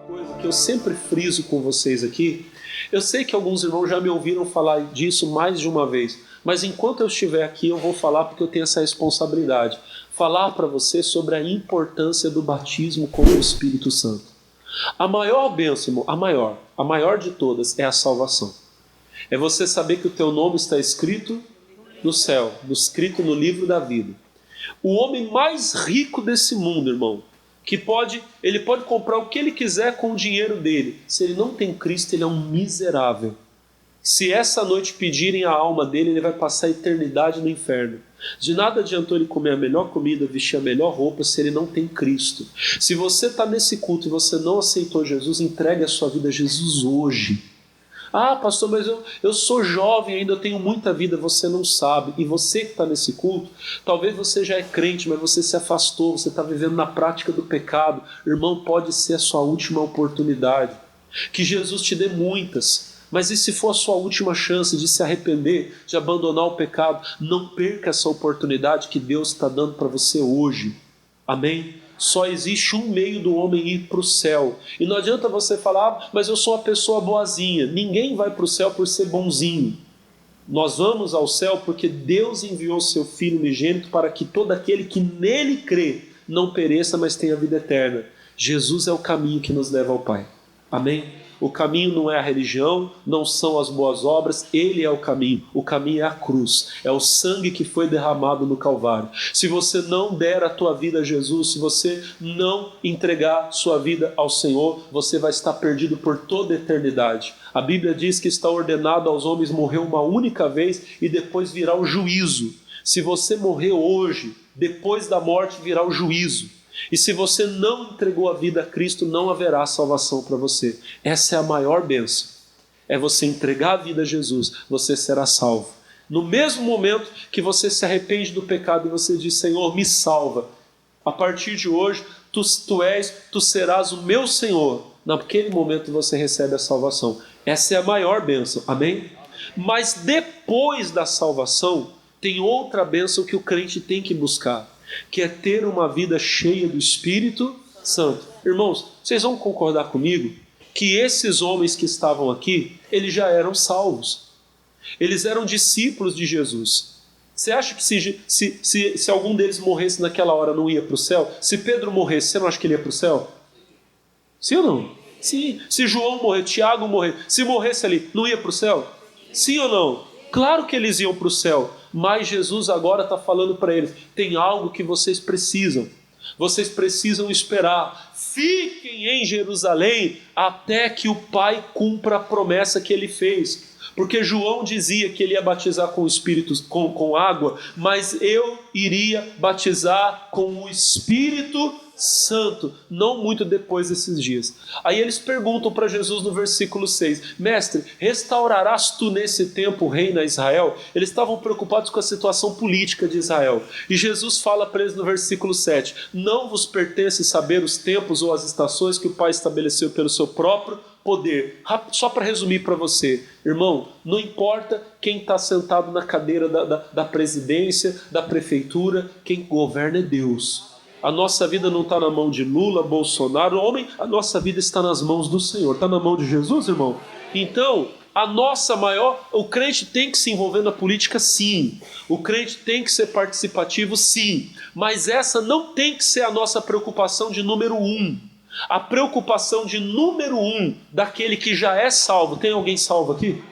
coisa que eu sempre friso com vocês aqui, eu sei que alguns irmãos já me ouviram falar disso mais de uma vez, mas enquanto eu estiver aqui eu vou falar porque eu tenho essa responsabilidade, falar para você sobre a importância do batismo com o Espírito Santo. A maior bênção, a maior de todas é a salvação. É você saber que o teu nome está escrito no céu, escrito no livro da vida. O homem mais rico desse mundo, irmão, ele pode comprar o que ele quiser com o dinheiro dele. Se ele não tem Cristo, ele é um miserável. Se essa noite pedirem a alma dele, ele vai passar a eternidade no inferno. De nada adiantou ele comer a melhor comida, vestir a melhor roupa, se ele não tem Cristo. Se você está nesse culto e você não aceitou Jesus, entregue a sua vida a Jesus hoje. Ah, pastor, mas eu sou jovem ainda, eu tenho muita vida, você não sabe. E você que está nesse culto, talvez você já é crente, mas você se afastou, você está vivendo na prática do pecado. Irmão, pode ser a sua última oportunidade. Que Jesus te dê muitas. Mas e se for a sua última chance de se arrepender, de abandonar o pecado? Não perca essa oportunidade que Deus está dando para você hoje. Amém? Só existe um meio do homem ir para o céu. E não adianta você falar, mas eu sou uma pessoa boazinha. Ninguém vai para o céu por ser bonzinho. Nós vamos ao céu porque Deus enviou seu Filho unigênito para que todo aquele que nele crê não pereça, mas tenha vida eterna. Jesus é o caminho que nos leva ao Pai. Amém? O caminho não é a religião, não são as boas obras, Ele é o caminho é a cruz, é o sangue que foi derramado no Calvário. Se você não der a tua vida a Jesus, se você não entregar sua vida ao Senhor, você vai estar perdido por toda a eternidade. A Bíblia diz que está ordenado aos homens morrer uma única vez e depois virá o juízo. Se você morrer hoje, depois da morte virá o juízo. E se você não entregou a vida a Cristo, não haverá salvação para você. Essa é a maior bênção. É você entregar a vida a Jesus, você será salvo. No mesmo momento que você se arrepende do pecado e você diz, Senhor, me salva. A partir de hoje, tu serás o meu Senhor. Naquele momento você recebe a salvação. Essa é a maior bênção. Amém? Mas depois da salvação, tem outra bênção que o crente tem que buscar, que é ter uma vida cheia do Espírito Santo. Irmãos, vocês vão concordar comigo que esses homens que estavam aqui, eles já eram salvos. Eles eram discípulos de Jesus. Você acha que se algum deles morresse naquela hora não ia para o céu? Se Pedro morresse, você não acha que ele ia para o céu? Sim ou não? Sim. Se João morrer, Tiago morrer, se morresse ali, não ia para o céu? Sim ou não? Claro que eles iam para o céu. Mas Jesus agora está falando para eles, tem algo que vocês precisam esperar, fiquem em Jerusalém até que o Pai cumpra a promessa que ele fez, porque João dizia que ele ia batizar com o Espírito, com água, mas eu iria batizar com o Espírito Santo, não muito depois desses dias. Aí eles perguntam para Jesus no versículo 6, mestre, restaurarás tu nesse tempo o reino a Israel? Eles estavam preocupados com a situação política de Israel, e Jesus fala para eles no versículo 7, não vos pertence saber os tempos ou as estações que o Pai estabeleceu pelo seu próprio poder. Só para resumir para você, irmão, não importa quem está sentado na cadeira da presidência, da prefeitura, quem governa é Deus. A nossa vida não está na mão de Lula, Bolsonaro, homem, a nossa vida está nas mãos do Senhor. Está na mão de Jesus, irmão? Então, o crente tem que se envolver na política, sim. O crente tem que ser participativo, sim. Mas essa não tem que ser a nossa preocupação de número 1. A preocupação de número 1 daquele que já é salvo. Tem alguém salvo aqui?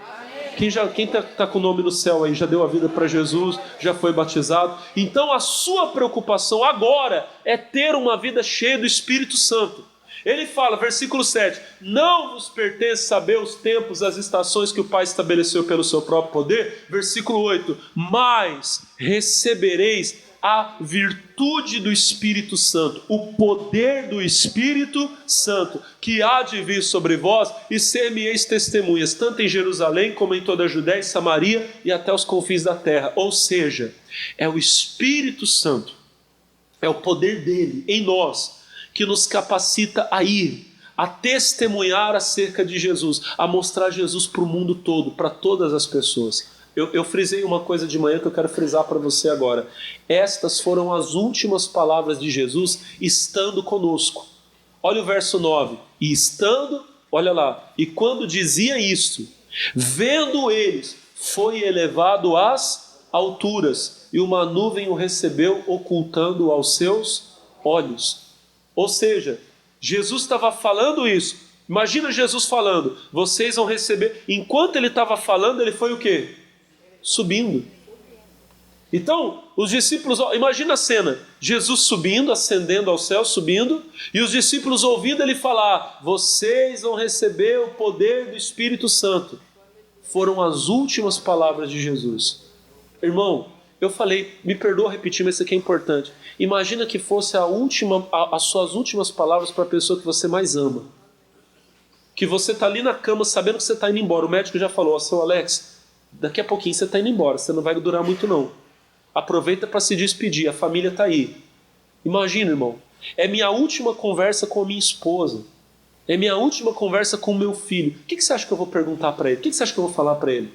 Quem está com o nome no céu aí, já deu a vida para Jesus, já foi batizado. Então a sua preocupação agora é ter uma vida cheia do Espírito Santo. Ele fala, versículo 7, não vos pertence saber os tempos, as estações que o Pai estabeleceu pelo seu próprio poder. Versículo 8, mas recebereis a virtude do Espírito Santo, o poder do Espírito Santo, que há de vir sobre vós, e ser-me-eis testemunhas, tanto em Jerusalém, como em toda a Judéia e Samaria, e até os confins da terra. Ou seja, é o Espírito Santo, é o poder dele em nós, que nos capacita a ir, a testemunhar acerca de Jesus, a mostrar Jesus para o mundo todo, para todas as pessoas. Eu frisei uma coisa de manhã que eu quero frisar para você agora. Estas foram as últimas palavras de Jesus estando conosco. Olha o verso 9. E estando, olha lá, e quando dizia isto, vendo eles, foi elevado às alturas, e uma nuvem o recebeu, ocultando aos seus olhos. Ou seja, Jesus estava falando isso. Imagina Jesus falando, vocês vão receber. Enquanto ele estava falando, ele foi o quê? Subindo. Então, os discípulos, imagina a cena, Jesus subindo, ascendendo ao céu, subindo, e os discípulos ouvindo ele falar, vocês vão receber o poder do Espírito Santo. Foram as últimas palavras de Jesus. Irmão, eu falei, me perdoa repetir, mas isso aqui é importante. Imagina que fosse as suas últimas palavras para a pessoa que você mais ama. Que você está ali na cama sabendo que você está indo embora. O médico já falou, seu Alex, daqui a pouquinho você está indo embora, você não vai durar muito não. Aproveita para se despedir, a família está aí. Imagina, irmão, é minha última conversa com a minha esposa. É minha última conversa com o meu filho. O que você acha que eu vou perguntar para ele? O que você acha que eu vou falar para ele?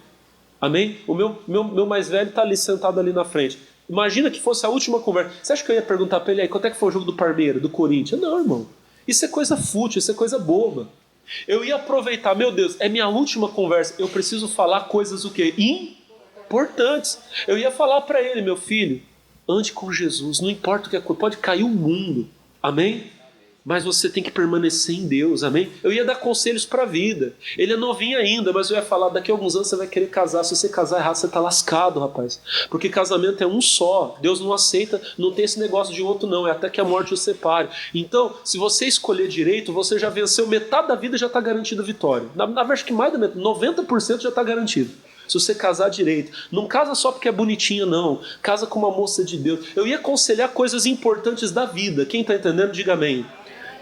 Amém? O meu mais velho está ali sentado ali na frente. Imagina que fosse a última conversa. Você acha que eu ia perguntar para ele aí, quanto é que foi o jogo do Parmeira, do Corinthians? Não, irmão. Isso é coisa fútil, isso é coisa boba. Eu ia aproveitar, meu Deus, é minha última conversa. Eu preciso falar coisas o quê? Importantes. Eu ia falar para ele, meu filho, ande com Jesus, não importa o que aconteça, pode cair o mundo, amém? Mas você tem que permanecer em Deus, amém? Eu ia dar conselhos para a vida. Ele é novinho ainda, mas eu ia falar, daqui a alguns anos você vai querer casar. Se você casar errado, você está lascado, rapaz. Porque casamento é um só. Deus não aceita, não tem esse negócio de outro não, é até que a morte o separe. Então, se você escolher direito, você já venceu metade da vida, já está garantido vitória. Na verdade, que mais da metade, 90% já está garantido. Se você casar direito, não casa só porque é bonitinha não, casa com uma moça de Deus. Eu ia aconselhar coisas importantes da vida, quem está entendendo, diga amém.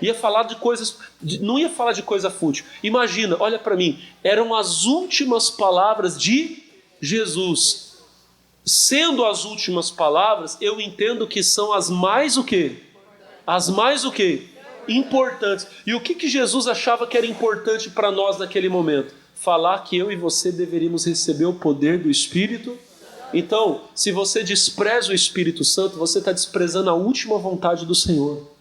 Ia falar de coisas, não ia falar de coisa fútil. Imagina, olha para mim, eram as últimas palavras de Jesus. Sendo as últimas palavras, eu entendo que são as mais o quê? As mais o quê? Importantes. E o que Jesus achava que era importante para nós naquele momento? Falar que eu e você deveríamos receber o poder do Espírito. Então, se você despreza o Espírito Santo, você está desprezando a última vontade do Senhor.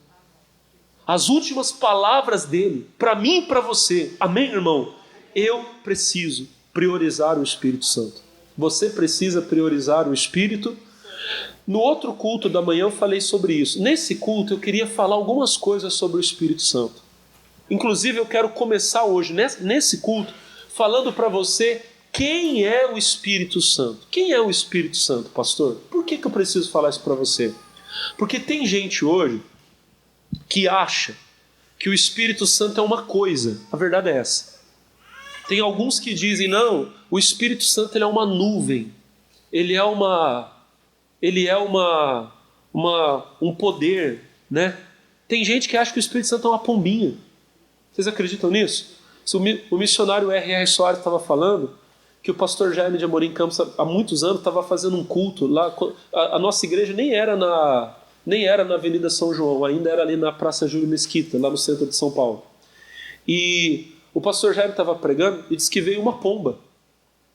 As últimas palavras dele, para mim e para você. Amém, irmão? Eu preciso priorizar o Espírito Santo. Você precisa priorizar o Espírito. No outro culto da manhã eu falei sobre isso. Nesse culto eu queria falar algumas coisas sobre o Espírito Santo. Inclusive eu quero começar hoje, nesse culto, falando para você quem é o Espírito Santo. Quem é o Espírito Santo, pastor? Por que eu preciso falar isso para você? Porque tem gente hoje que acha que o Espírito Santo é uma coisa. A verdade é essa. Tem alguns que dizem, não, o Espírito Santo ele é uma nuvem. Ele é um poder, né? Tem gente que acha que o Espírito Santo é uma pombinha. Vocês acreditam nisso? O missionário R.R. Soares estava falando que o pastor Jaime de Amorim Campos, há muitos anos, estava fazendo um culto lá. A nossa igreja nem era na Avenida São João, ainda era ali na Praça Júlio Mesquita, lá no centro de São Paulo. E o pastor Jaime estava pregando e disse que veio uma pomba.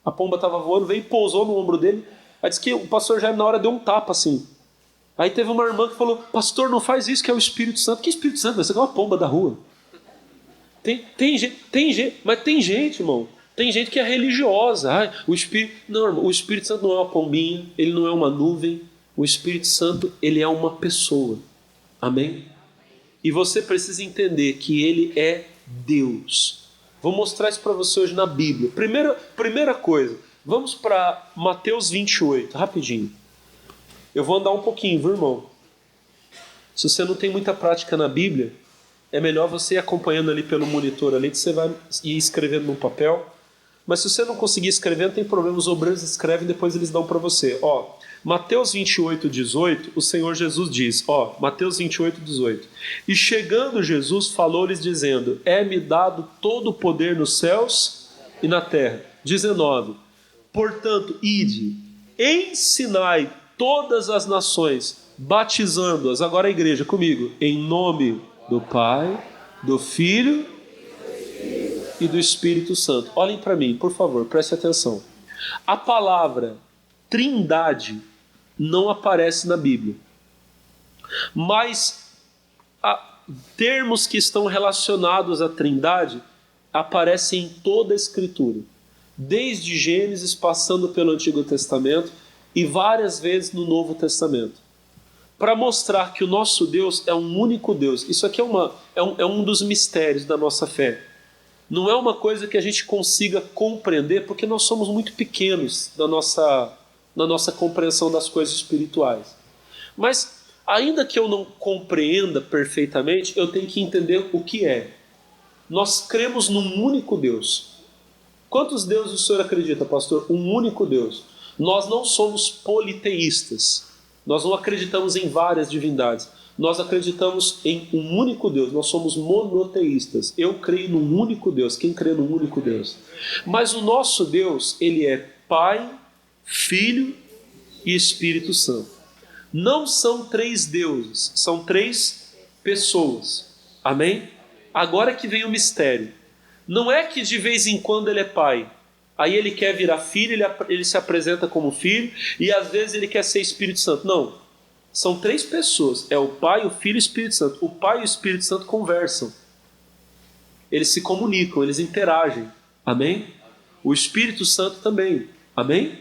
A pomba estava voando, veio e pousou no ombro dele. Aí disse que o pastor Jaime na hora deu um tapa assim. Aí teve uma irmã que falou, pastor, não faz isso que é o Espírito Santo. Que Espírito Santo? Você é uma pomba da rua. Mas tem gente, irmão. Tem gente que é religiosa. Ai, não, irmão, o Espírito Santo não é uma pombinha, ele não é uma nuvem. O Espírito Santo, ele é uma pessoa. Amém? E você precisa entender que ele é Deus. Vou mostrar isso para você hoje na Bíblia. Primeira coisa, vamos para Mateus 28, rapidinho. Eu vou andar um pouquinho, viu, irmão? Se você não tem muita prática na Bíblia, é melhor você ir acompanhando ali pelo monitor ali, que você vai ir escrevendo no papel. Mas se você não conseguir escrever, não tem problema, os obreiros escrevem e depois eles dão para você. Mateus 28, 18, o Senhor Jesus diz, Mateus 28, 18. E chegando Jesus, falou-lhes dizendo, é-me dado todo o poder nos céus e na terra. 19. Portanto, ide, ensinai todas as nações, batizando-as, agora a igreja comigo, em nome do Pai, do Filho e do Espírito Santo. Olhem para mim, por favor, preste atenção. A palavra Trindade não aparece na Bíblia. Mas termos que estão relacionados à Trindade aparecem em toda a Escritura, desde Gênesis, passando pelo Antigo Testamento e várias vezes no Novo Testamento, para mostrar que o nosso Deus é um único Deus. Isso aqui é um dos mistérios da nossa fé. Não é uma coisa que a gente consiga compreender, porque nós somos muito pequenos na nossa compreensão das coisas espirituais. Mas, ainda que eu não compreenda perfeitamente, eu tenho que entender o que é. Nós cremos num único Deus. Quantos deuses o senhor acredita, pastor? Um único Deus. Nós não somos politeístas. Nós não acreditamos em várias divindades. Nós acreditamos em um único Deus. Nós somos monoteístas. Eu creio num único Deus. Quem crê num único Deus? Mas o nosso Deus, ele é Pai, Filho e Espírito Santo. Não são três deuses, são três pessoas. Amém? Agora que vem o mistério. Não é que de vez em quando ele é pai, aí ele quer virar filho, ele se apresenta como filho, e às vezes ele quer ser Espírito Santo. Não, são três pessoas, é o Pai, o Filho e o Espírito Santo. O Pai e o Espírito Santo conversam, eles se comunicam, eles interagem. Amém? O Espírito Santo também. Amém?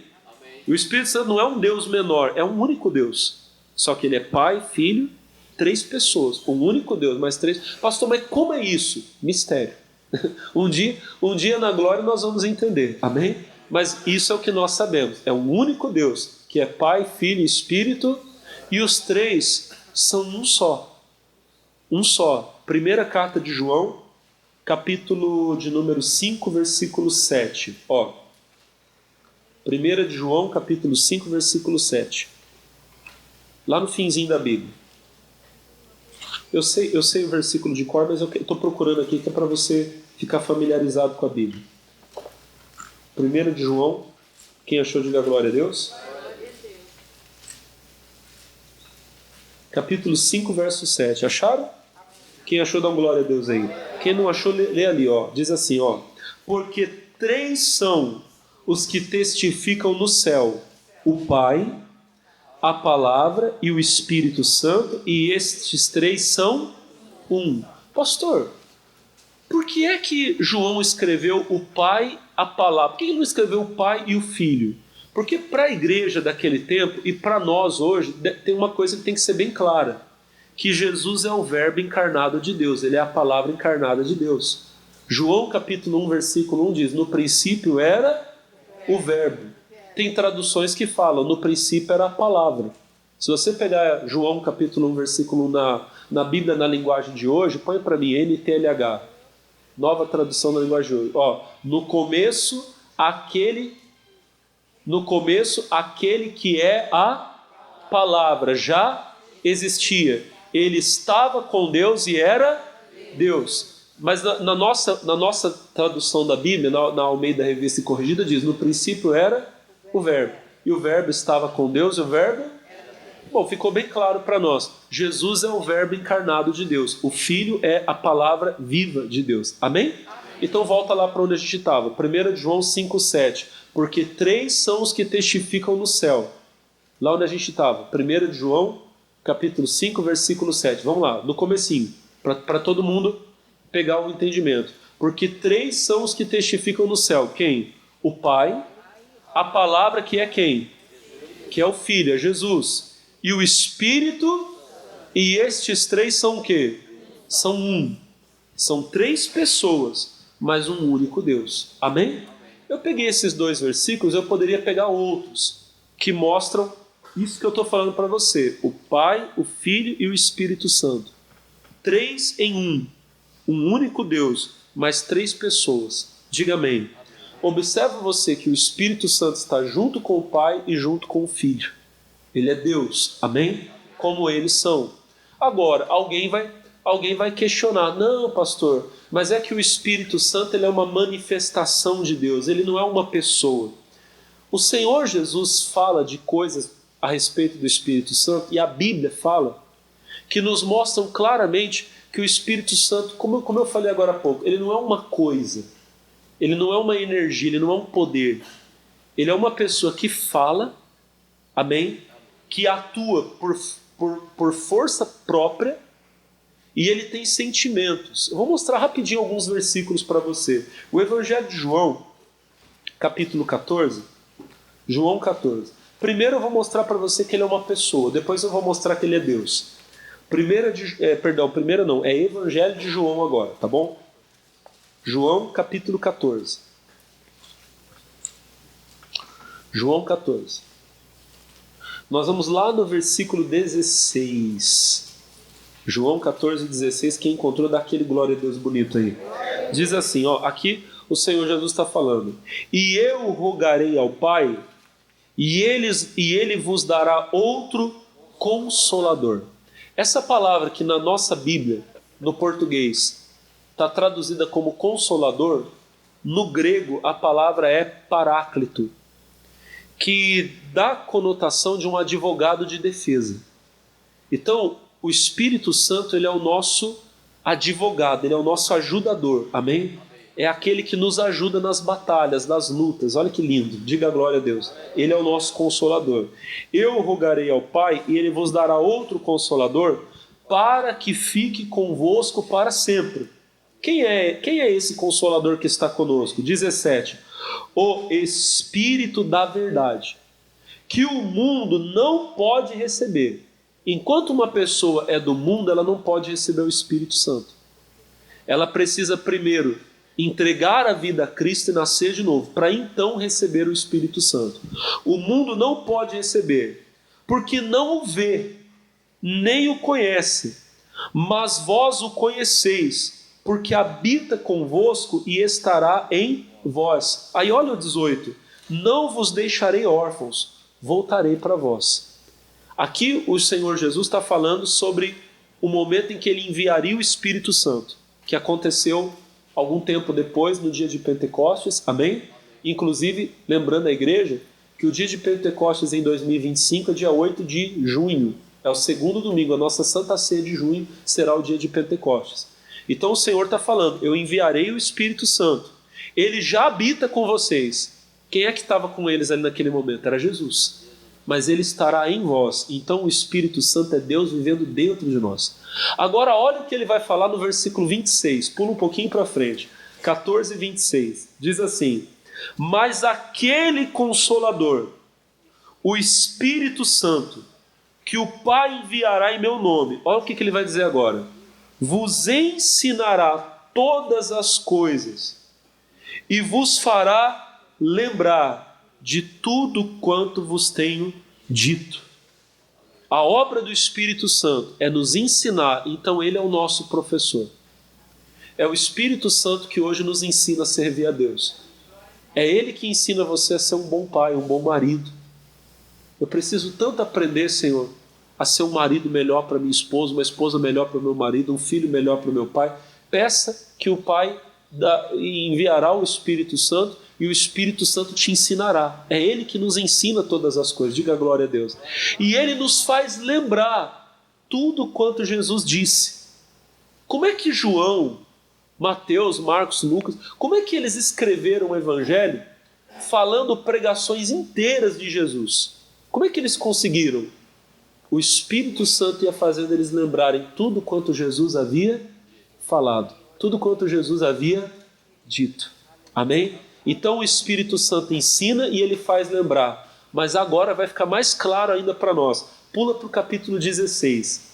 E o Espírito Santo não é um Deus menor, é um único Deus. Só que ele é Pai, Filho, três pessoas, um único Deus, mas três. Pastor, mas como é isso? Mistério. Um dia na glória nós vamos entender, amém? Mas isso é o que nós sabemos, é um único Deus, que é Pai, Filho e Espírito, e os três são um só. Um só. Primeira carta de João, capítulo de número 5, versículo 7. Ó, 1 de João, capítulo 5, versículo 7. Lá no finzinho da Bíblia. Eu sei o versículo de cor, mas eu estou procurando aqui que é para você ficar familiarizado com a Bíblia. 1 de João, quem achou, diga glória a Deus. Capítulo 5, verso 7. Acharam? Quem achou, dá um glória a Deus aí. Quem não achou, lê ali, ó. Diz assim, ó. Porque três são os que testificam no céu: o Pai, a Palavra e o Espírito Santo, e estes três são um. Pastor, por que é que João escreveu o Pai, a Palavra? Por que ele não escreveu o Pai e o Filho? Porque para a igreja daquele tempo e para nós hoje, tem uma coisa que tem que ser bem clara: que Jesus é o Verbo encarnado de Deus, ele é a Palavra encarnada de Deus. João capítulo 1, versículo 1 diz: no princípio era o Verbo. Tem traduções que falam: no princípio era a palavra. Se você pegar João capítulo 1, versículo 1 na Bíblia, na linguagem de hoje, põe para mim NTLH, nova tradução da linguagem de hoje. Ó, no começo aquele que é a palavra já existia. Ele estava com Deus e era Deus. Mas na nossa tradução da Bíblia, na Almeida Revista e Corrigida, diz: no princípio era o Verbo. E o Verbo estava com Deus e o Verbo... Bom, ficou bem claro para nós. Jesus é o Verbo encarnado de Deus. O Filho é a palavra viva de Deus. Amém? Então volta lá para onde a gente estava. 1 de João 5, 7. Porque três são os que testificam no céu. Lá onde a gente estava. 1 de João, capítulo 5, versículo 7. Vamos lá, no comecinho. Para todo mundo pegar o entendimento. Porque três são os que testificam no céu. Quem? O Pai, a Palavra, que é quem? Que é o Filho, é Jesus. E o Espírito, e estes três são o quê? São um. São três pessoas, mas um único Deus. Amém? Eu peguei esses dois versículos, eu poderia pegar outros, que mostram isso que eu estou falando para você. O Pai, o Filho e o Espírito Santo. Três em um. Um único Deus, mas três pessoas. Diga amém. Observa você que o Espírito Santo está junto com o Pai e junto com o Filho. Ele é Deus, amém? Como eles são. Agora, alguém vai questionar: não, pastor, mas é que o Espírito Santo ele é uma manifestação de Deus, ele não é uma pessoa. O Senhor Jesus fala de coisas a respeito do Espírito Santo, e a Bíblia fala, que nos mostram claramente que o Espírito Santo, como eu falei agora há pouco, ele não é uma coisa, ele não é uma energia, ele não é um poder. Ele é uma pessoa que fala, amém? Que atua por força própria e ele tem sentimentos. Eu vou mostrar rapidinho alguns versículos para você. O Evangelho de João, capítulo 14. João 14. Primeiro eu vou mostrar para você que ele é uma pessoa, depois eu vou mostrar que ele é Deus. É Evangelho de João agora, tá bom? João capítulo 14. João 14. Nós vamos lá no versículo 16. João 14, 16, quem encontrou, dá aquele glória a Deus bonito aí. Diz assim, ó, aqui o Senhor Jesus está falando: e eu rogarei ao Pai, e ele vos dará outro Consolador. Essa palavra que na nossa Bíblia, no português, está traduzida como Consolador, no grego a palavra é Paráclito, que dá conotação de um advogado de defesa. Então, o Espírito Santo, ele é o nosso advogado, ele é o nosso ajudador, amém? É aquele que nos ajuda nas batalhas, nas lutas. Olha que lindo, diga glória a Deus. Ele é o nosso Consolador. Eu rogarei ao Pai e ele vos dará outro Consolador para que fique convosco para sempre. Quem é esse Consolador que está conosco? 17. O Espírito da verdade, que o mundo não pode receber. Enquanto uma pessoa é do mundo, ela não pode receber o Espírito Santo. Ela precisa primeiro entregar a vida a Cristo e nascer de novo, para então receber o Espírito Santo. O mundo não pode receber, porque não o vê, nem o conhece, mas vós o conheceis, porque habita convosco e estará em vós. Aí olha o 18. Não vos deixarei órfãos, voltarei para vós. Aqui o Senhor Jesus está falando sobre o momento em que ele enviaria o Espírito Santo, que aconteceu algum tempo depois, no dia de Pentecostes, amém? Inclusive, lembrando a igreja, que o dia de Pentecostes em 2025 é dia 8 de junho, é o segundo domingo, a nossa Santa Ceia de junho será o dia de Pentecostes. Então o Senhor está falando, eu enviarei o Espírito Santo, ele já habita com vocês. Quem é que estava com eles ali naquele momento? Era Jesus. Mas ele estará em vós. Então o Espírito Santo é Deus vivendo dentro de nós. Agora olha o que ele vai falar no versículo 26. Pula um pouquinho para frente. 14, 26. Diz assim: mas aquele Consolador, o Espírito Santo, que o Pai enviará em meu nome. Olha o que ele vai dizer agora. Vos ensinará todas as coisas e vos fará lembrar de tudo quanto vos tenho dito. A obra do Espírito Santo é nos ensinar, então ele é o nosso professor. É o Espírito Santo que hoje nos ensina a servir a Deus. É ele que ensina você a ser um bom pai, um bom marido. Eu preciso tanto aprender, Senhor, a ser um marido melhor para minha esposa, uma esposa melhor para o meu marido, um filho melhor para o meu pai. Peça que o Pai enviará o Espírito Santo e o Espírito Santo te ensinará. É ele que nos ensina todas as coisas, diga glória a Deus. E ele nos faz lembrar tudo quanto Jesus disse. Como é que João, Mateus, Marcos, Lucas, como é que eles escreveram o Evangelho falando pregações inteiras de Jesus? Como é que eles conseguiram? O Espírito Santo ia fazendo eles lembrarem tudo quanto Jesus havia falado, tudo quanto Jesus havia dito. Amém? Então o Espírito Santo ensina e ele faz lembrar. Mas agora vai ficar mais claro ainda para nós. Pula para o capítulo 16.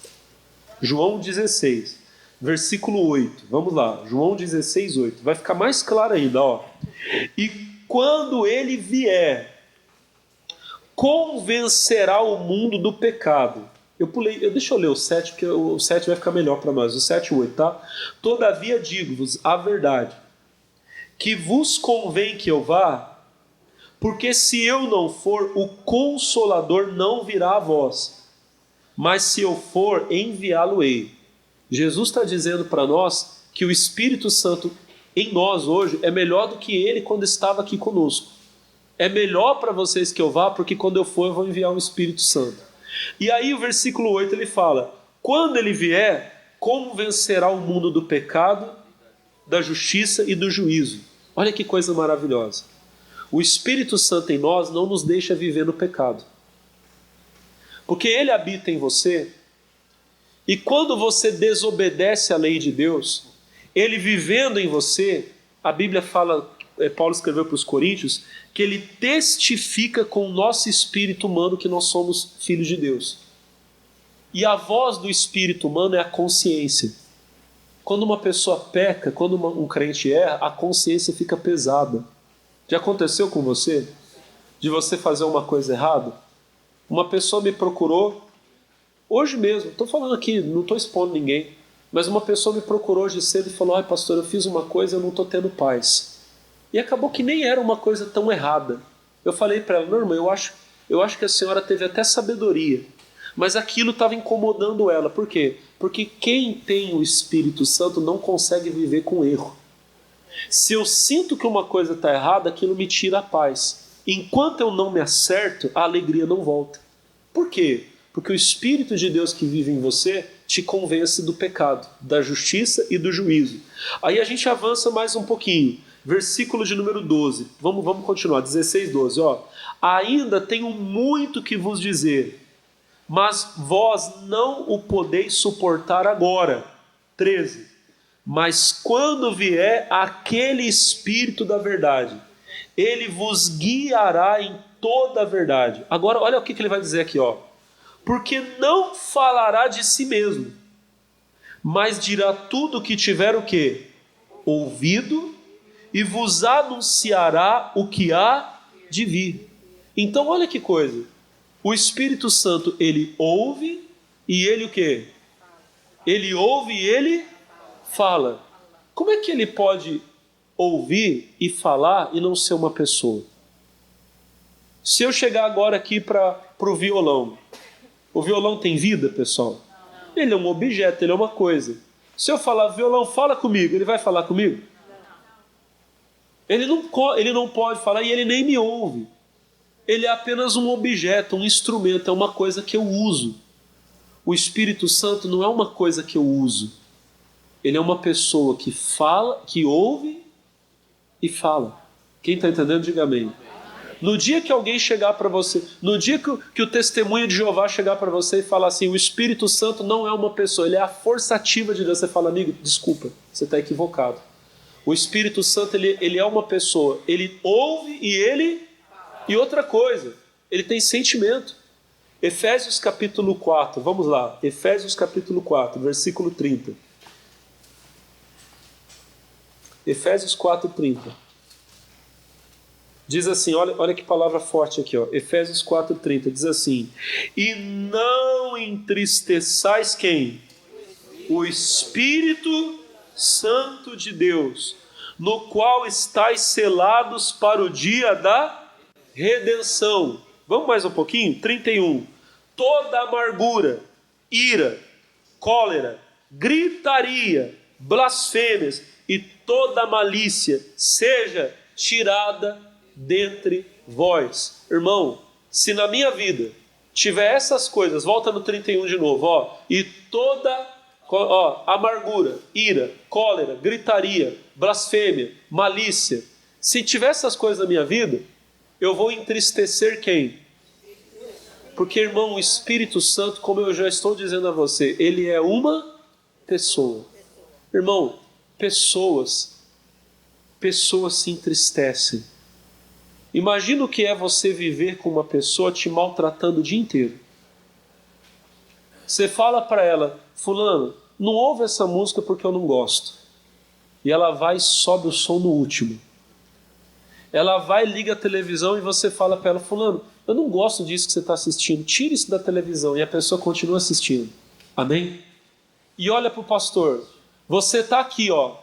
João 16, versículo 8. Vamos lá, João 16, 8. Vai ficar mais claro ainda, ó. E quando ele vier, convencerá o mundo do pecado. Deixa eu ler o 7, porque o 7 vai ficar melhor para nós. O 7 e 8, tá? Todavia digo-vos a verdade, que vos convém que eu vá, porque se eu não for, o Consolador não virá a vós, mas se eu for, enviá-lo-ei. Jesus está dizendo para nós que o Espírito Santo em nós hoje é melhor do que ele quando estava aqui conosco. É melhor para vocês que eu vá, porque quando eu for eu vou enviar o Espírito Santo. E aí o versículo 8 ele fala: quando ele vier, convencerá o mundo do pecado, da justiça e do juízo. Olha que coisa maravilhosa. O Espírito Santo em nós não nos deixa viver no pecado. Porque ele habita em você, E quando você desobedece à lei de Deus, ele vivendo em você, a Bíblia fala, Paulo escreveu para os Coríntios, que ele testifica com o nosso espírito humano que nós somos filhos de Deus. E a voz do espírito humano é a consciência. Quando uma pessoa peca, quando um crente erra, a consciência fica pesada. Já aconteceu com você? De você fazer uma coisa errada? Uma pessoa me procurou, hoje mesmo, estou falando aqui, não estou expondo ninguém, mas uma pessoa me procurou hoje cedo e falou: ai pastor, eu fiz uma coisa e eu não estou tendo paz. E acabou que nem era uma coisa tão errada. Eu falei para ela: não, irmã, eu acho que a senhora teve até sabedoria, mas aquilo estava incomodando ela. Por quê? Porque quem tem o Espírito Santo não consegue viver com erro. Se eu sinto que uma coisa está errada, aquilo me tira a paz. Enquanto eu não me acerto, a alegria não volta. Por quê? Porque o Espírito de Deus que vive em você te convence do pecado, da justiça e do juízo. Aí a gente avança mais um pouquinho. Versículo de número 12. Vamos continuar. 16, 12. Ó. Ainda tenho muito que vos dizer, mas vós não o podeis suportar agora. 13. Mas quando vier aquele Espírito da verdade, ele vos guiará em toda a verdade. Agora olha o que ele vai dizer aqui, ó. Porque não falará de si mesmo, mas dirá tudo o que tiver o quê? Ouvido, e vos anunciará o que há de vir. Então olha que coisa. O Espírito Santo, ele ouve e ele o quê? Ele ouve e ele fala. Como é que ele pode ouvir e falar e não ser uma pessoa? Se eu chegar agora aqui para o violão, o violão tem vida, pessoal? Ele é um objeto, ele é uma coisa. Se eu falar: violão, fala comigo, ele vai falar comigo? Ele não pode falar e ele nem me ouve. Ele é apenas um objeto, um instrumento, é uma coisa que eu uso. O Espírito Santo não é uma coisa que eu uso. Ele é uma pessoa que fala, que ouve e fala. Quem está entendendo, diga amém. No dia que alguém chegar para você, no dia que o testemunho de Jeová chegar para você e falar assim: o Espírito Santo não é uma pessoa, ele é a força ativa de Deus. Você fala: amigo, desculpa, você está equivocado. O Espírito Santo, ele é uma pessoa, ele ouve e ele... E outra coisa, ele tem sentimento. Efésios capítulo 4, vamos lá. Efésios capítulo 4, versículo 30. Efésios 4, 30. Diz assim, olha que palavra forte aqui, ó. Efésios 4, 30, diz assim: e não entristeçais quem? O Espírito Santo de Deus, no qual estáis selados para o dia da redenção. Vamos mais um pouquinho? 31. Toda amargura, ira, cólera, gritaria, blasfêmias e toda malícia seja tirada dentre vós. Irmão, se na minha vida tiver essas coisas, volta no 31 de novo, ó, e toda amargura, ira, cólera, gritaria, blasfêmia, malícia, se tiver essas coisas na minha vida, eu vou entristecer quem? Porque, irmão, o Espírito Santo, como eu já estou dizendo a você, ele é uma pessoa. Irmão, pessoas se entristecem. Imagina o que é você viver com uma pessoa te maltratando o dia inteiro. Você fala para ela: fulano, não ouve essa música porque eu não gosto. E ela vai e sobe o som no último. Ela vai e liga a televisão e você fala para ela: fulano, eu não gosto disso que você está assistindo, tira isso da televisão. E a pessoa continua assistindo. Amém? E olha para o pastor: você está aqui, ó,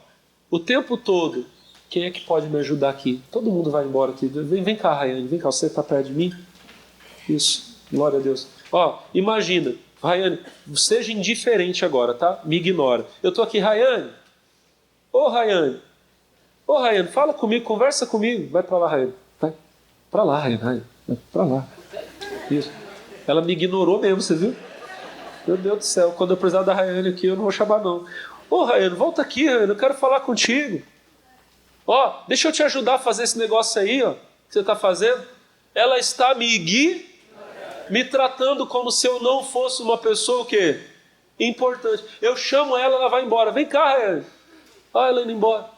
o tempo todo. Quem é que pode me ajudar aqui? Todo mundo vai embora aqui. Vem cá, Rayane, vem cá, você está perto de mim? Isso, glória a Deus. Ó, imagina, Rayane, seja indiferente agora, tá? Me ignora. Eu estou aqui: Rayane. Ô Rayane, fala comigo, conversa comigo. Vai para lá, Rayane. Vai para lá, Rayane. Vai para lá. Isso. Ela me ignorou mesmo, você viu? Meu Deus do céu, quando eu precisar da Rayane aqui, eu não vou chamar não. Ô Rayane, volta aqui, Rayane, eu quero falar contigo. Ó, deixa eu te ajudar a fazer esse negócio aí, ó, que você está fazendo. Ela está me tratando como se eu não fosse uma pessoa o quê? Importante. Eu chamo ela, ela vai embora. Vem cá, Rayane. Ah, ela indo embora.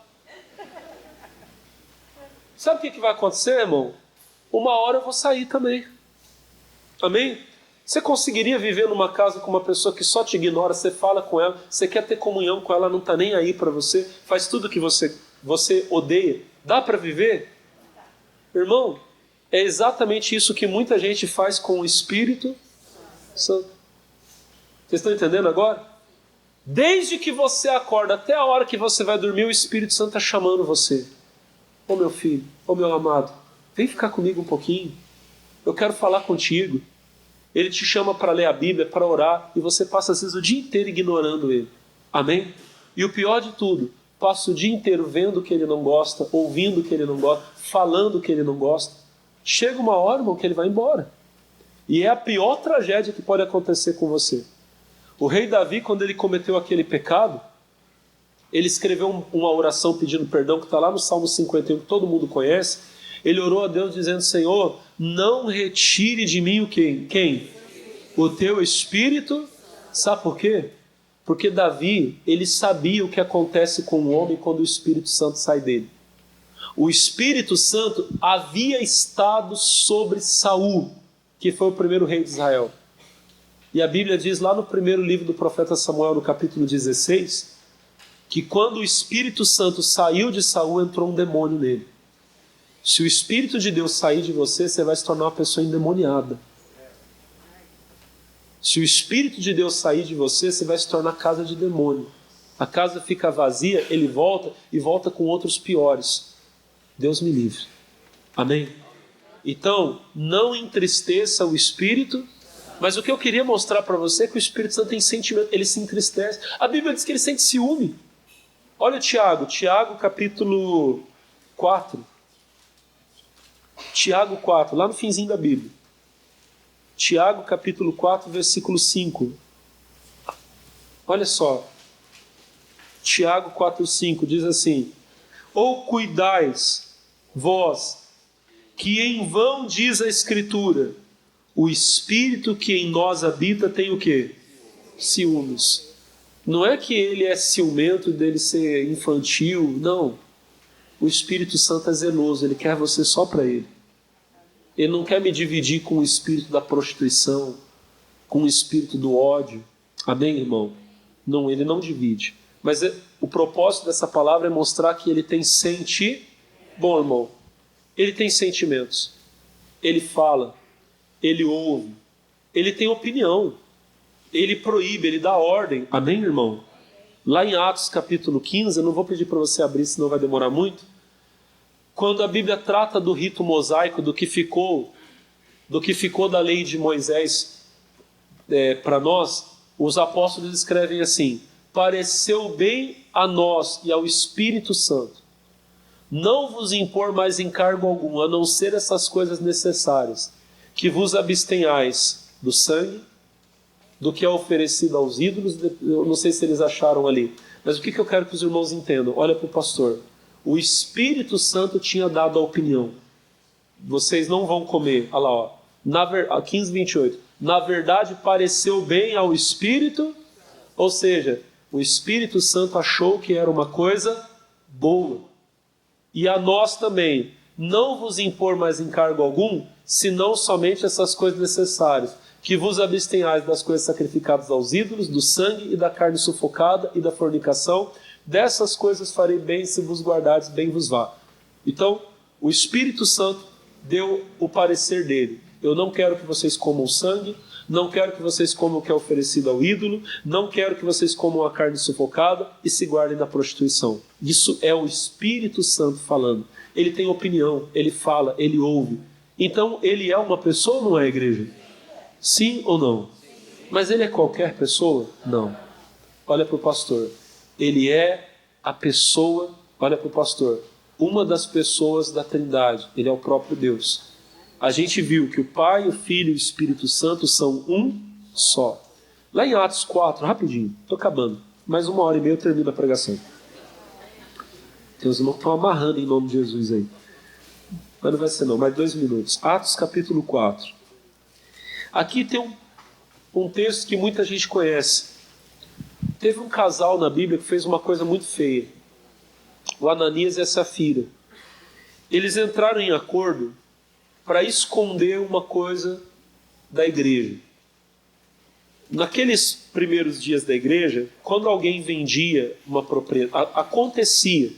Sabe o que vai acontecer, irmão? Uma hora eu vou sair também. Amém? Você conseguiria viver numa casa com uma pessoa que só te ignora, você fala com ela, você quer ter comunhão com ela, não está nem aí para você, faz tudo que você odeia. Dá para viver? Irmão, é exatamente isso que muita gente faz com o Espírito Santo. Vocês estão entendendo agora? Desde que você acorda até a hora que você vai dormir, o Espírito Santo está chamando você. Ô meu filho, ô meu amado, vem ficar comigo um pouquinho. Eu quero falar contigo. Ele te chama para ler a Bíblia, para orar, e você passa às vezes o dia inteiro ignorando ele. Amém? E o pior de tudo, passa o dia inteiro vendo o que ele não gosta, ouvindo o que ele não gosta, falando o que ele não gosta. Chega uma hora, irmão, que ele vai embora. E é a pior tragédia que pode acontecer com você. O rei Davi, quando ele cometeu aquele pecado, ele escreveu uma oração pedindo perdão, que está lá no Salmo 51, que todo mundo conhece. Ele orou a Deus dizendo: Senhor, não retire de mim o quê? Quem? O teu Espírito. Sabe por quê? Porque Davi, ele sabia o que acontece com o homem quando o Espírito Santo sai dele. O Espírito Santo havia estado sobre Saul, que foi o primeiro rei de Israel. E a Bíblia diz lá no primeiro livro do profeta Samuel, no capítulo 16, que quando o Espírito Santo saiu de Saul, entrou um demônio nele. Se o Espírito de Deus sair de você, você vai se tornar uma pessoa endemoniada. Se o Espírito de Deus sair de você, você vai se tornar casa de demônio. A casa fica vazia, ele volta e volta com outros piores. Deus me livre. Amém? Então, não entristeça o Espírito, mas o que eu queria mostrar para você é que o Espírito Santo tem sentimento, ele se entristece. A Bíblia diz que ele sente ciúme. Olha Tiago capítulo 4. Tiago 4, lá no finzinho da Bíblia. Tiago capítulo 4, versículo 5. Olha só. Tiago 4, 5 diz assim: ou cuidais, vós, que em vão diz a Escritura, o Espírito que em nós habita tem o quê? Ciúmes. Não é que ele é ciumento dele ser infantil, não. O Espírito Santo é zeloso, ele quer você só para ele. Ele não quer me dividir com o espírito da prostituição, com o espírito do ódio. Amém, irmão? Não, ele não divide. Mas o propósito dessa palavra é mostrar que ele tem Bom, irmão, ele tem sentimentos. Ele fala, ele ouve, ele tem opinião, ele proíbe, ele dá ordem. Amém, irmão? Lá em Atos capítulo 15, eu não vou pedir para você abrir, senão vai demorar muito. Quando a Bíblia trata do rito mosaico, do que ficou da lei de Moisés para nós, os apóstolos escrevem assim: pareceu bem a nós e ao Espírito Santo não vos impor mais encargo algum, a não ser essas coisas necessárias, que vos abstenhais do sangue, do que é oferecido aos ídolos. Eu não sei se eles acharam ali, mas o que eu quero que os irmãos entendam? Olha para o pastor. O Espírito Santo tinha dado a opinião: vocês não vão comer. Olha lá, ó, 15, 28. Na verdade, pareceu bem ao Espírito, ou seja, o Espírito Santo achou que era uma coisa boa. E a nós também, não vos impor mais encargo algum, senão somente essas coisas necessárias, que vos abstenhais das coisas sacrificadas aos ídolos, do sangue e da carne sufocada e da fornicação. Dessas coisas farei bem, se vos guardardes, bem vos vá. Então, o Espírito Santo deu o parecer dele: eu não quero que vocês comam sangue, não quero que vocês comam o que é oferecido ao ídolo, não quero que vocês comam a carne sufocada e se guardem da prostituição. Isso é o Espírito Santo falando. Ele tem opinião, ele fala, ele ouve. Então, ele é uma pessoa ou não é, igreja? Sim ou não? Mas ele é qualquer pessoa? Não. Olha para o pastor. Ele é a pessoa, olha para o pastor, uma das pessoas da Trindade. Ele é o próprio Deus. A gente viu que o Pai, o Filho e o Espírito Santo são um só. Lá em Atos 4, rapidinho, estou acabando, mais 1h30 eu termino a pregação. Tem os irmãos que estão amarrando em nome de Jesus aí. Mas não vai ser não, mais 2 minutos. Atos capítulo 4. Aqui tem um texto que muita gente conhece. Teve um casal na Bíblia que fez uma coisa muito feia. O Ananias e a Safira. Eles entraram em acordo para esconder uma coisa da igreja. Naqueles primeiros dias da igreja, quando alguém vendia uma propriedade, acontecia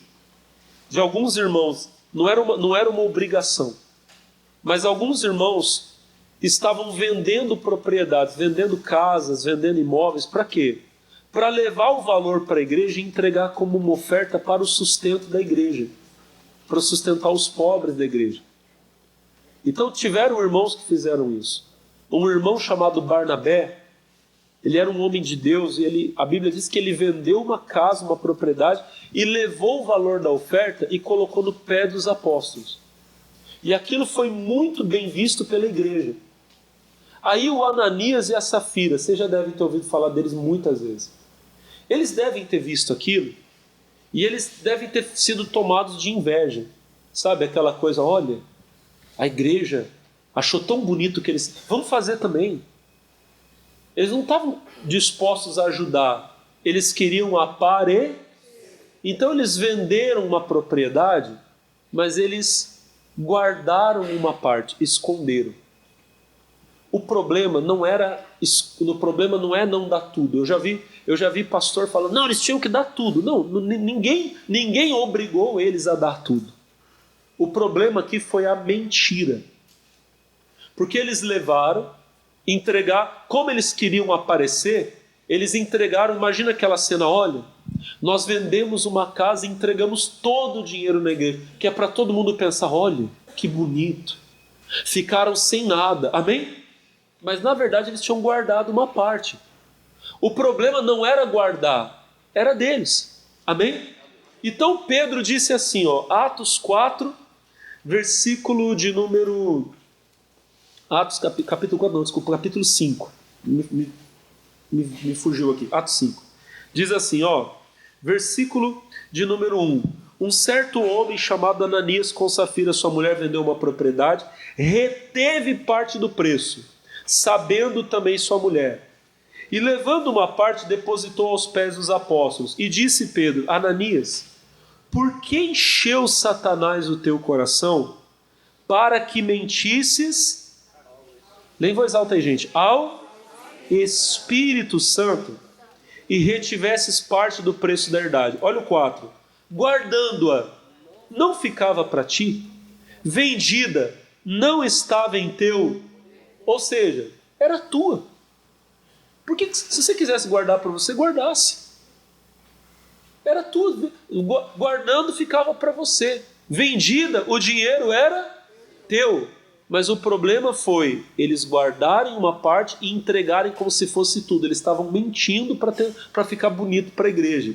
de alguns irmãos, não era uma obrigação, mas alguns irmãos estavam vendendo propriedades, vendendo casas, vendendo imóveis, para quê? Para levar o valor para a igreja e entregar como uma oferta para o sustento da igreja, para sustentar os pobres da igreja. Então tiveram irmãos que fizeram isso. Um irmão chamado Barnabé, ele era um homem de Deus e a Bíblia diz que ele vendeu uma casa, uma propriedade e levou o valor da oferta e colocou no pé dos apóstolos. E aquilo foi muito bem visto pela igreja. Aí o Ananias e a Safira, você já deve ter ouvido falar deles muitas vezes. Eles devem ter visto aquilo e eles devem ter sido tomados de inveja. Sabe aquela coisa, olha, a igreja achou tão bonito que eles... Vamos fazer também. Eles não estavam dispostos a ajudar. Eles queriam Então eles venderam uma propriedade, mas eles guardaram uma parte, esconderam. O problema não é não dar tudo. Eu já vi pastor falando, não, eles tinham que dar tudo. Não, ninguém obrigou eles a dar tudo. O problema aqui foi a mentira. Porque eles como eles queriam aparecer, eles entregaram, imagina aquela cena, olha, nós vendemos uma casa e entregamos todo o dinheiro na igreja, que é para todo mundo pensar, olha, que bonito. Ficaram sem nada, amém? Mas na verdade eles tinham guardado uma parte. O problema não era guardar, era deles, amém? Então Pedro disse assim, Atos 4, versículo de número... capítulo 5. Me fugiu aqui. Atos 5. Diz assim, versículo de número 1. Um certo homem chamado Ananias com Safira, sua mulher, vendeu uma propriedade, reteve parte do preço, sabendo também sua mulher. E levando uma parte, depositou aos pés dos apóstolos. E disse Pedro, Ananias, por que encheu Satanás o teu coração para que mentisses... Lê em voz alta aí, gente. Ao Espírito Santo e retivesses parte do preço da herdade. Olha o 4. Guardando-a, não ficava para ti? Vendida, não estava em teu... Ou seja, era tua. Porque se você quisesse guardar para você, guardasse. Era tua. Guardando ficava para você. Vendida, o dinheiro era teu. Mas o problema foi eles guardarem uma parte e entregarem como se fosse tudo. Eles estavam mentindo para ficar bonito para a igreja.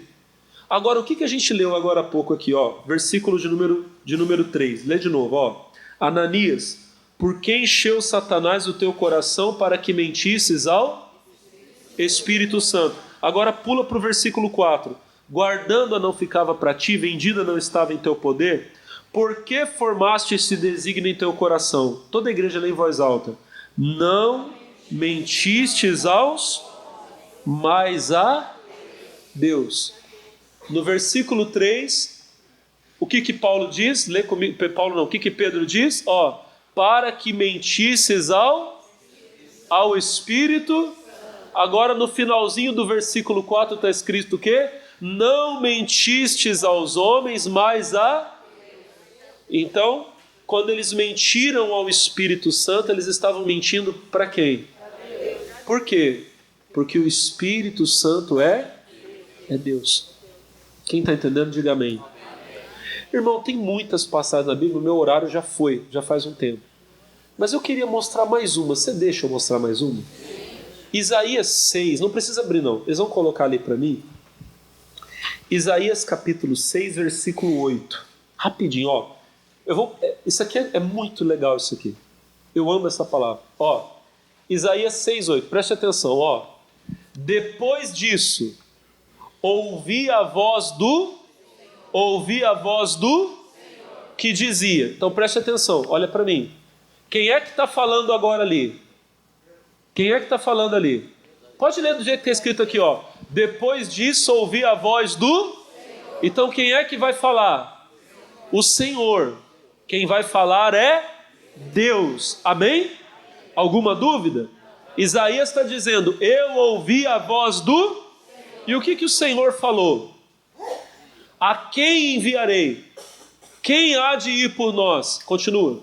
Agora, o que a gente leu agora há pouco aqui? Versículo de número 3. Lê de novo. Ananias, por que encheu Satanás o teu coração para que mentisses ao Espírito Santo? Agora pula para o versículo 4. Guardando-a não ficava para ti, vendida não estava em teu poder... Por que formaste esse desígnio em teu coração? Toda a igreja lê em voz alta. Não mentistes mas a Deus. No versículo 3, o que Paulo diz? Lê comigo, Paulo não. O que Pedro diz? Para que mentisses ao Espírito. Agora no finalzinho do versículo 4 está escrito o quê? Não mentistes aos homens, mas a... Então, quando eles mentiram ao Espírito Santo, eles estavam mentindo para quem? Por quê? Porque o Espírito Santo é Deus. Quem está entendendo, diga amém. Irmão, tem muitas passagens na Bíblia, o meu horário já faz um tempo. Mas eu queria mostrar mais uma. Você deixa eu mostrar mais uma? Isaías 6, não precisa abrir não, eles vão colocar ali para mim. Isaías capítulo 6, versículo 8. Rapidinho, isso aqui é muito legal isso aqui. Eu amo essa palavra. Isaías 6:8. Preste atenção, Depois disso, ouvi a voz do que dizia. Então preste atenção, olha para mim. Quem é que está falando agora ali? Quem é que está falando ali? Pode ler do jeito que está escrito aqui, Depois disso ouvi a voz do... Então quem é que vai falar? O Senhor. Quem vai falar é Deus. Amém? Alguma dúvida? Isaías está dizendo, eu ouvi a voz do... E o que o Senhor falou? A quem enviarei? Quem há de ir por nós? Continua.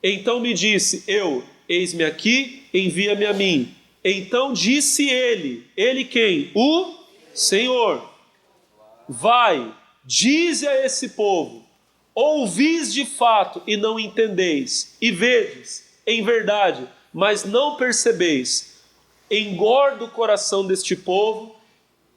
Então me disse, eis-me aqui, envia-me a mim. Então disse ele quem? O Senhor. Vai, dize a esse povo, ouvis de fato e não entendeis, e vedes, em verdade, mas não percebeis. Engorda o coração deste povo,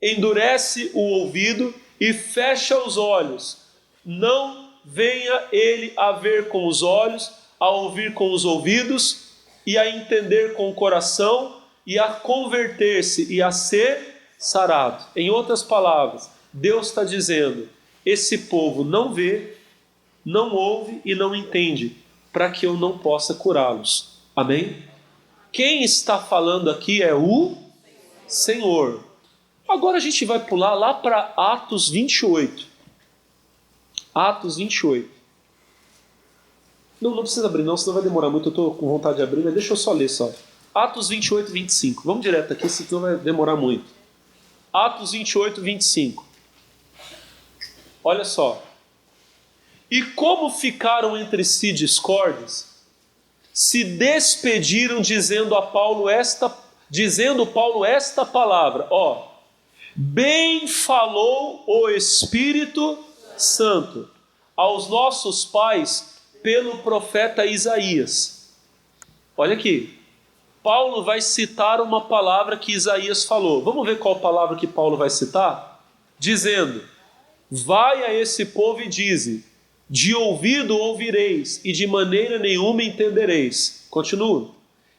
endurece o ouvido e fecha os olhos. Não venha ele a ver com os olhos, a ouvir com os ouvidos, e a entender com o coração, e a converter-se e a ser sarado. Em outras palavras, Deus está dizendo, esse povo não vê, não ouve e não entende, para que eu não possa curá-los. Amém? Quem está falando aqui é o Senhor. Agora a gente vai pular lá para Atos 28. Atos 28. Não precisa abrir não, senão vai demorar muito, eu estou com vontade de abrir, mas deixa eu só ler só. Atos 28, 25. Vamos direto aqui, senão vai demorar muito. Atos 28, 25. Olha só. E como ficaram entre si discordes, se despediram dizendo Paulo esta palavra. Bem falou o Espírito Santo aos nossos pais pelo profeta Isaías. Olha aqui. Paulo vai citar uma palavra que Isaías falou. Vamos ver qual palavra que Paulo vai citar? Dizendo, vai a esse povo e dize, de ouvido ouvireis, e de maneira nenhuma entendereis. Continua.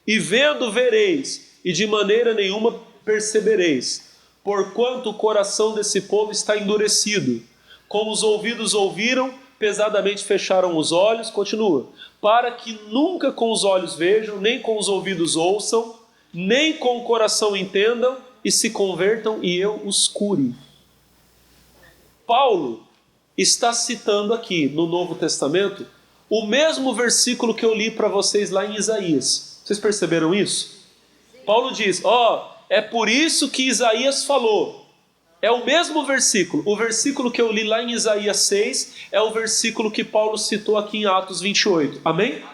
E vendo vereis, e de maneira nenhuma percebereis. Porquanto o coração desse povo está endurecido. Com os ouvidos ouviram, pesadamente fecharam os olhos. Continua. Para que nunca com os olhos vejam, nem com os ouvidos ouçam, nem com o coração entendam, e se convertam e eu os cure. Paulo está citando aqui no Novo Testamento o mesmo versículo que eu li para vocês lá em Isaías. Vocês perceberam isso? Paulo diz, é por isso que Isaías falou. É o mesmo versículo. O versículo que eu li lá em Isaías 6 é o versículo que Paulo citou aqui em Atos 28. Amém?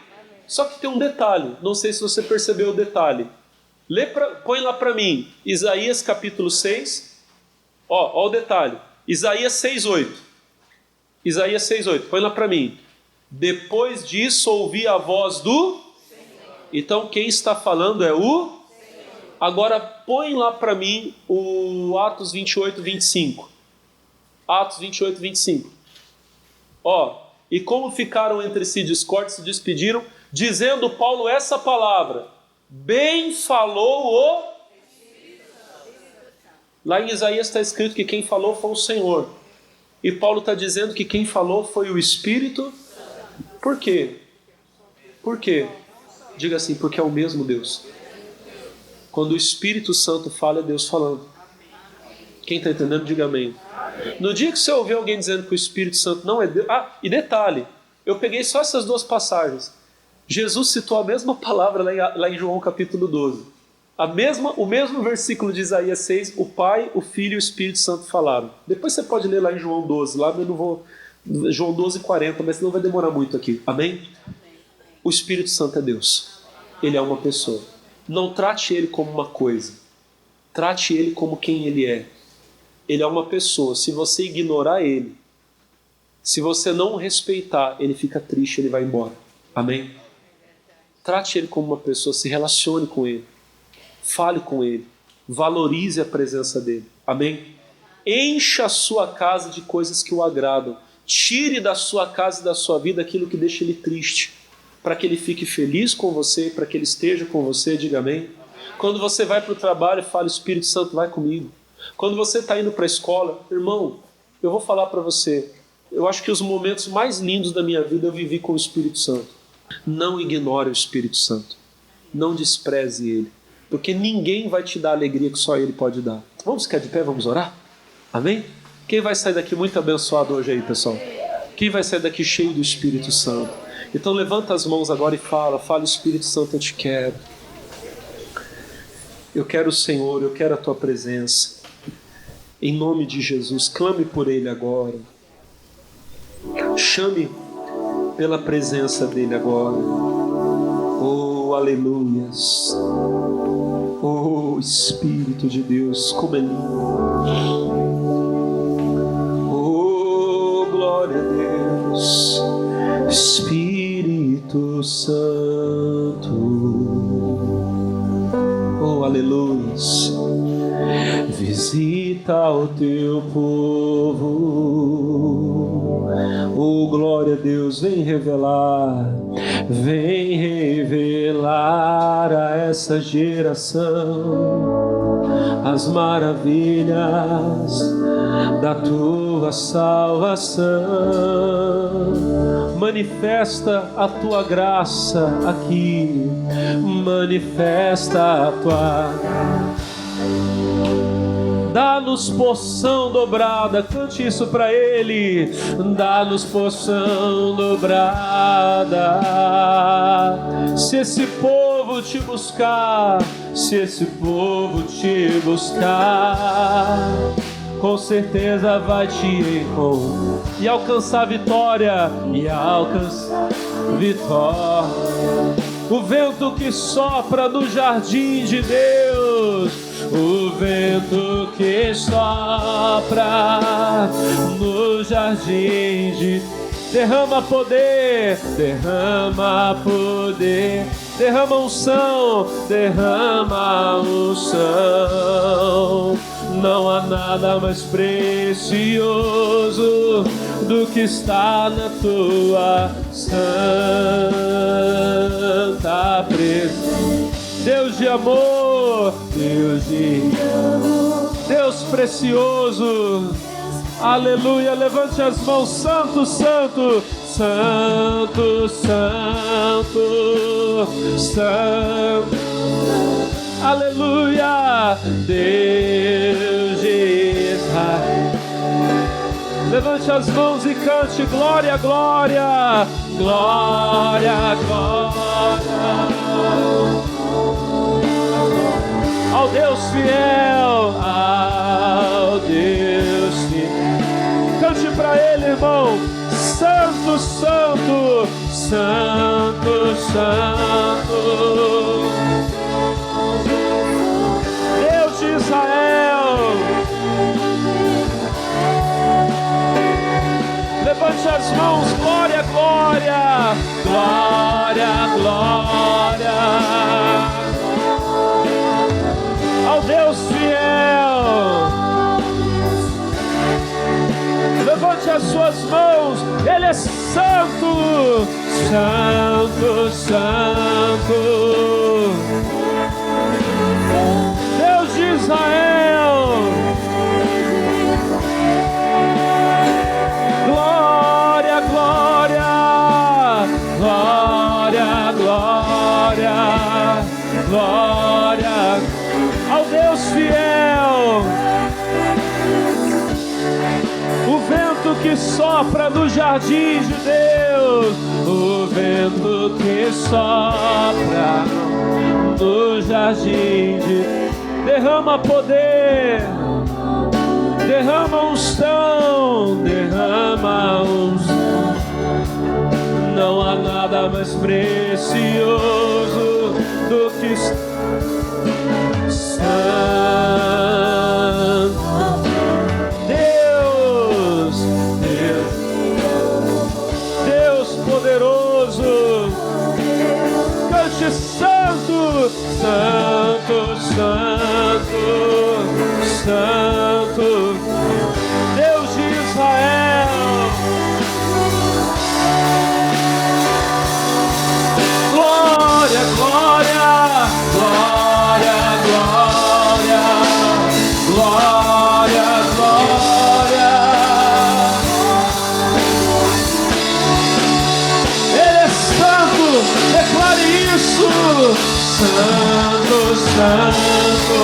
Só que tem um detalhe. Não sei se você percebeu o detalhe. Põe lá para mim. Isaías capítulo 6. Ó o detalhe. Isaías 6:8. Isaías 6:8. Põe lá para mim. Depois disso ouvi a voz do... Então quem está falando é o... Agora põe lá para mim o Atos 28, 25. Atos 28, 25. E como ficaram entre si discordes, se despediram, dizendo Paulo essa palavra. Bem falou o... Lá em Isaías está escrito que quem falou foi o Senhor. E Paulo está dizendo que quem falou foi o Espírito. Por quê? Por quê? Diga assim, porque é o mesmo Deus. Quando o Espírito Santo fala, é Deus falando. Quem está entendendo, diga amém. No dia que você ouvir alguém dizendo que o Espírito Santo não é Deus... e detalhe, eu peguei só essas duas passagens. Jesus citou a mesma palavra lá em João capítulo 12. O mesmo versículo de Isaías 6, o Pai, o Filho e o Espírito Santo falaram. Depois você pode ler lá em João 12, lá eu não vou... João 12, 40, mas não vai demorar muito aqui. Amém? O Espírito Santo é Deus. Ele é uma pessoa. Não trate ele como uma coisa. Trate ele como quem ele é. Ele é uma pessoa. Se você ignorar ele, se você não o respeitar, ele fica triste, ele vai embora. Amém? Trate ele como uma pessoa, se relacione com ele. Fale com ele. Valorize a presença dele. Amém? Encha a sua casa de coisas que o agradam. Tire da sua casa e da sua vida aquilo que deixa ele triste. Para que ele fique feliz com você, para que ele esteja com você, diga amém. Quando você vai para o trabalho, fala, Espírito Santo, vai comigo. Quando você está indo para a escola, irmão, eu vou falar para você, eu acho que os momentos mais lindos da minha vida eu vivi com o Espírito Santo. Não ignore o Espírito Santo. Não despreze ele. porque ninguém vai te dar a alegria que só Ele pode dar. Vamos ficar de pé, vamos orar? Amém? Quem vai sair daqui muito abençoado hoje aí, pessoal? Quem vai sair daqui cheio do Espírito Santo? Então levanta as mãos agora e fala, Espírito Santo, eu te quero. Eu quero o Senhor, eu quero a Tua presença. Em nome de Jesus, clame por Ele agora. Chame pela presença dEle agora. Oh, aleluias. Oh, Espírito de Deus, como é lindo. Oh, glória a Deus. Espírito Santo. Oh, aleluias. Visita o teu povo. Oh, glória a Deus, vem revelar a essa geração as maravilhas da tua salvação. Manifesta a tua graça aqui, manifesta a tua. Dá-nos porção dobrada, cante isso para Ele. Dá-nos porção dobrada. Se esse povo te buscar, com certeza vai te encontrar e alcançar vitória, O vento que sopra no jardim de Deus, o vento que sopra no jardim de Deus. Derrama poder, derrama unção. Não há nada mais precioso do que está na tua santa presença. Deus de amor, Deus precioso. Aleluia, levante as mãos, santo, santo, santo, santo, santo. Aleluia, Deus de Israel. Levante as mãos e cante glória, glória, glória, glória. Ao Deus fiel, ao Deus fiel. Cante para Ele, irmão. Santo, santo, santo, santo. Deus de Israel. Levante as mãos, glória, glória, glória, glória. Ao Deus fiel. Levante as suas mãos, Ele é santo, santo, santo. Deus de Israel. Glória, glória, glória, glória, glória ao Deus fiel. O vento que sopra no jardim de Deus, o vento que sopra no jardim de Deus. Derrama poder, derrama unção, derrama unção. Não há nada mais precioso do que Deus poderoso. Cante santo, santo, santo, santo. Deus de Israel. Glória, glória, glória, glória, glória, glória. Ele é santo, declare declare isso. Santo, Santo,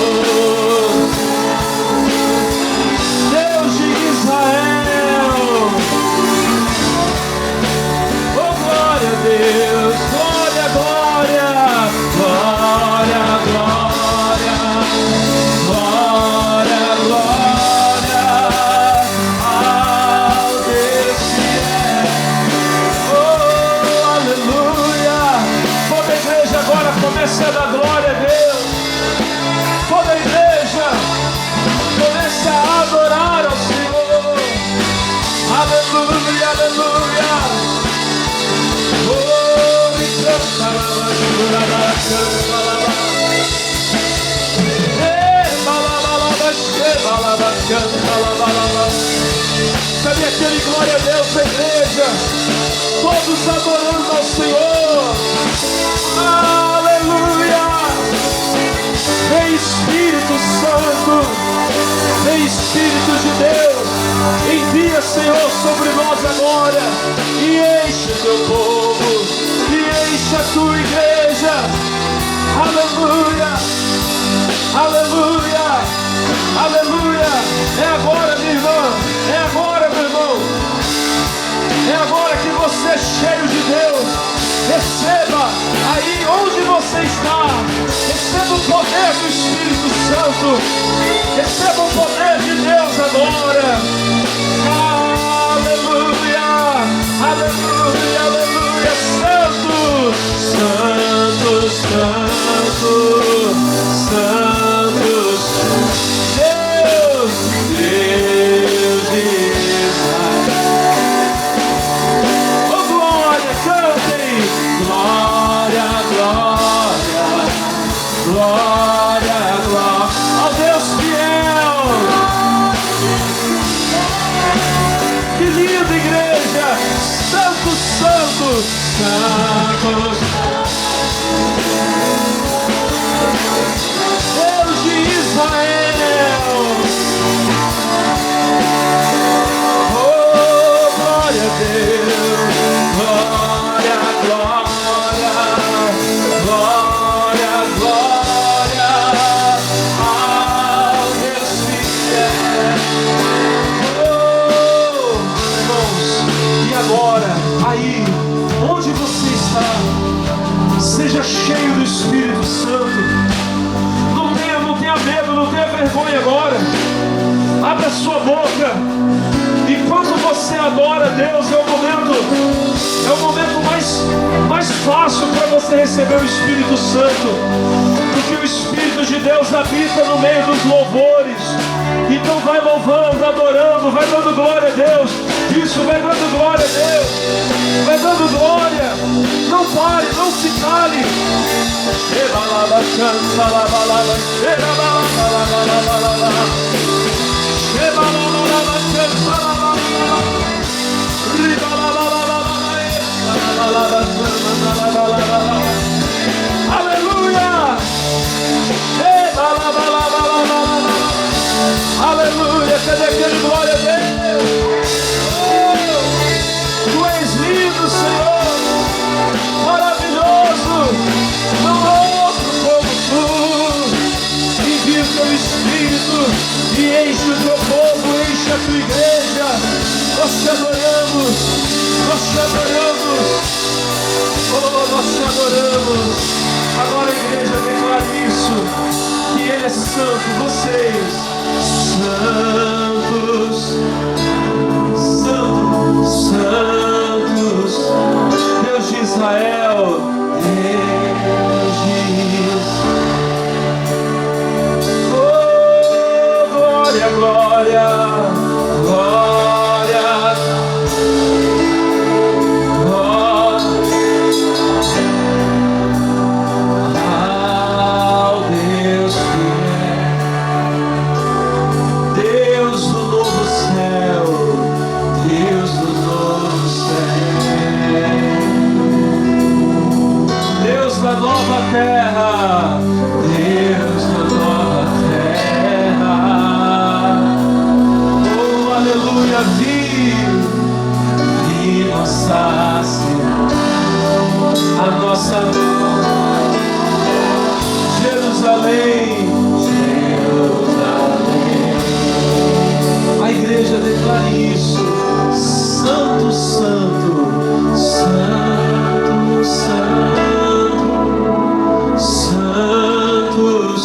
Deus de Israel. Oh, glória a Deus, glória, glória, glória, glória, glória, glória ao Deus fiel. Oh, aleluia. Toda a igreja agora comece a dar glória a Deus. Toda a igreja comece a adorar ao Senhor. Aleluia, aleluia. Oh, me canta, sabe aquele glória a Deus, a igreja, todos adorando ao Senhor. Aleluia. Vem Espírito Santo, vem Espírito de Deus, envia, Senhor, sobre nós agora e enche o teu povo, e enche a tua igreja. Aleluia, aleluia, aleluia. É agora, minha irmã, é agora, meu irmão, é agora que você é cheio de Deus. Receba aí onde você está, receba o poder do Espírito Santo, receba o poder de Deus agora. Aleluia, aleluia, aleluia. Santo, Santo, Santo, Santo, Deus, Deus de Israel. Oh, glória, cantem, glória, glória, glória, glória ao Deus fiel. Que linda igreja, Santo, Santo, Santo, Deus de Israel. Oh, glória a Deus, glória, glória, glória, glória ao Deus fiel. Oh, irmãos, e agora, aí, onde você está, seja cheio do Espírito Santo. Não tenha medo, não tenha vergonha agora. Abra sua boca. Enquanto você adora a Deus, é o momento mais fácil para você receber o Espírito Santo, porque o Espírito de Deus habita no meio dos louvores. Então vai louvando, adorando, vai dando glória a Deus. Isso, vai dando glória a Deus, vai dando glória. Não pare, não se cale. Aleluia! Aleluia! Cadê aquele glória a Deus? Tu és lindo, Senhor, maravilhoso, não há outro como tu. Envia o teu Espírito e enche o teu povo, enche a tua igreja. Nós te adoramos, nós te adoramos, oh, nós te adoramos. Agora a igreja declara isso, que Ele é santo, vocês, santos, santos, santos, Deus de Israel, Deus de Israel. Oh, glória, glória, glória, ao Deus fiel, Deus do novo céu, Deus do novo céu, Deus da nova terra, Deus da nova terra. Oh, aleluia, vi nossa a nossa Jerusalém. A igreja declara isso. Santo, santo, santo, santo, santos,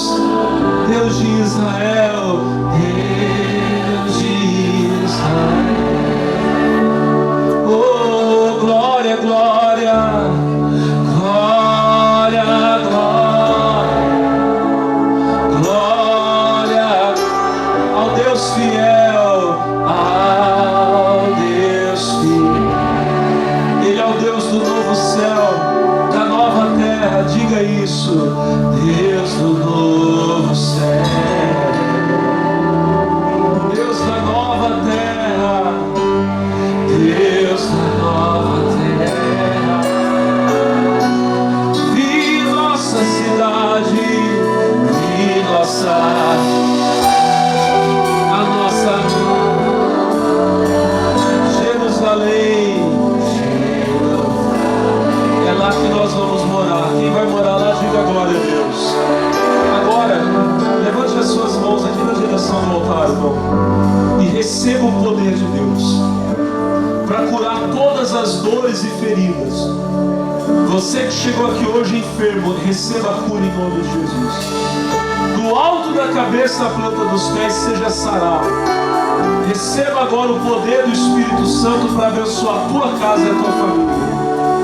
Deus de Israel, Deus de Israel. Oh, glória, glória, glória, glória, glória ao Deus fiel, ao Deus fiel. Ele é o Deus do novo céu, da nova terra. Diga isso, Deus do novo céu, Deus da nova terra, Deus da nova terra. Vi nossa cidade, vi a nossa Jerusalém. É lá que nós vamos morar. Quem vai morar lá, diga glória a Deus. Agora, levante as suas mãos aqui na direção do altar, irmão, e receba o poder de Deus para curar todas as dores e feridas. Você que chegou aqui hoje enfermo, receba a cura em nome de Jesus. Do alto da cabeça à planta dos pés, seja sarado. Receba agora o poder do Espírito Santo para abençoar a tua casa e a tua família.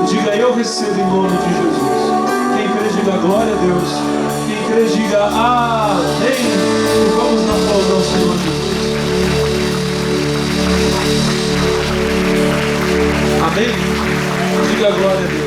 Diga, eu recebo em nome de Jesus. Quem crê, diga glória a Deus. Quem crê, diga amém. E vamos na aplaudir ao Senhor Jesus. Amém? Diga glória a Deus.